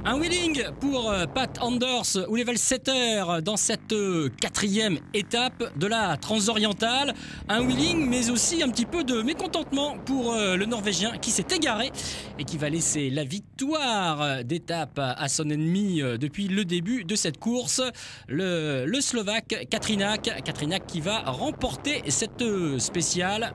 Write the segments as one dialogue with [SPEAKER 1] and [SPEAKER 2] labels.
[SPEAKER 1] Un wheeling pour Pat Anders ou level 7er dans cette quatrième étape de la Transorientale. Un wheeling mais aussi un petit peu de mécontentement pour le Norvégien qui s'est égaré et qui va laisser la victoire d'étape à son ennemi depuis le début de cette course. Le Slovaque Katrinak qui va remporter cette spéciale.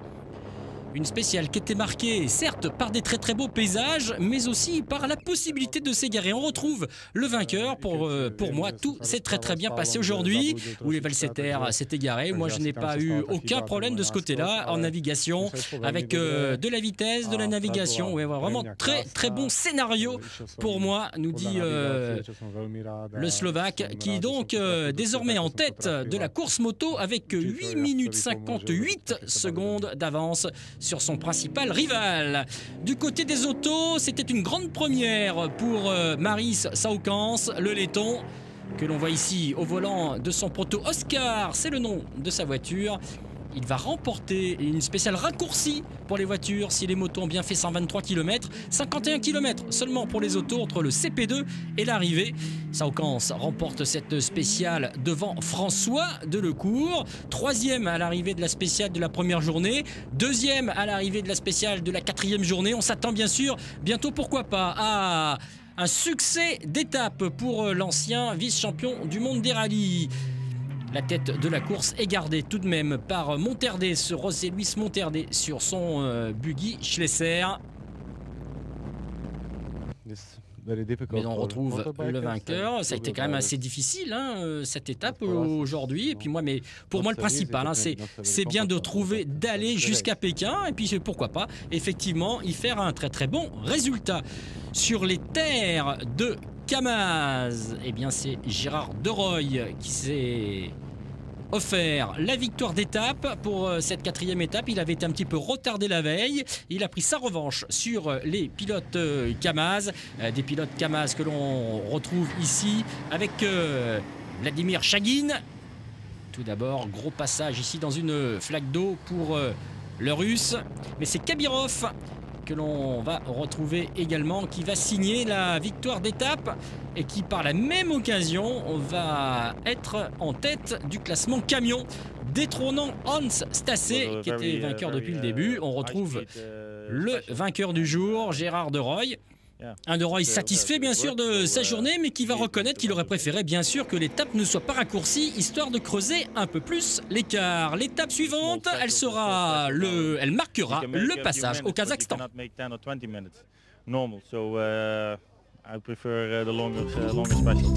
[SPEAKER 1] Une spéciale qui était marquée, certes, par des très beaux paysages, mais aussi par la possibilité de s'égarer. On retrouve le vainqueur. Pour moi, tout s'est très bien passé aujourd'hui. Où les Valseter s'est égaré. Moi, je n'ai pas eu aucun problème de ce côté-là en navigation, avec de la vitesse, de la navigation. Ouais, vraiment très bon scénario pour moi, nous dit le Slovaque, qui est donc désormais en tête de la course moto avec 8 minutes 58 secondes d'avance sur son principal rival. Du côté des autos, c'était une grande première pour Maris Saukans, le laiton, que l'on voit ici au volant de son proto Oscar, c'est le nom de sa voiture. Il va remporter une spéciale raccourcie pour les voitures si les motos ont bien fait 123 km. 51 km seulement pour les autos entre le CP2 et l'arrivée. Saukans remporte cette spéciale devant François Delecourt. Troisième à l'arrivée de la spéciale de la première journée. Deuxième à l'arrivée de la spéciale de la quatrième journée. On s'attend bien sûr bientôt, pourquoi pas, à un succès d'étape pour l'ancien vice-champion du monde des rallyes. La tête de la course est gardée tout de même par Monterdé, ce José Luis Monterdé sur son buggy Schlesser. Mais on retrouve le vainqueur. Ça a été quand même assez difficile, hein, cette étape aujourd'hui. Et puis pour moi, le principal, hein, c'est bien de trouver, d'aller jusqu'à Pékin. Et puis pourquoi pas, effectivement, y faire un très bon résultat. Sur les terres de Kamaz, eh bien c'est Gérard Deroy qui s'est offert la victoire d'étape pour cette quatrième étape. Il avait été un petit peu retardé la veille. Il a pris sa revanche sur les pilotes Kamaz, des pilotes Kamaz que l'on retrouve ici avec Vladimir Chagin. Tout d'abord, gros passage ici dans une flaque d'eau pour le Russe. Mais c'est Kabirov que l'on va retrouver également, qui va signer la victoire d'étape et qui par la même occasion va être en tête du classement camion, détrônant Hans Stasse qui était vainqueur depuis le début. On retrouve le vainqueur du jour, Gérard Deroy. Un Deroy satisfait bien sûr de sa journée, mais qui va reconnaître qu'il aurait préféré bien sûr que l'étape ne soit pas raccourcie, histoire de creuser un peu plus l'écart. L'étape suivante, elle marquera le passage au Kazakhstan.
[SPEAKER 2] I prefer the longer special.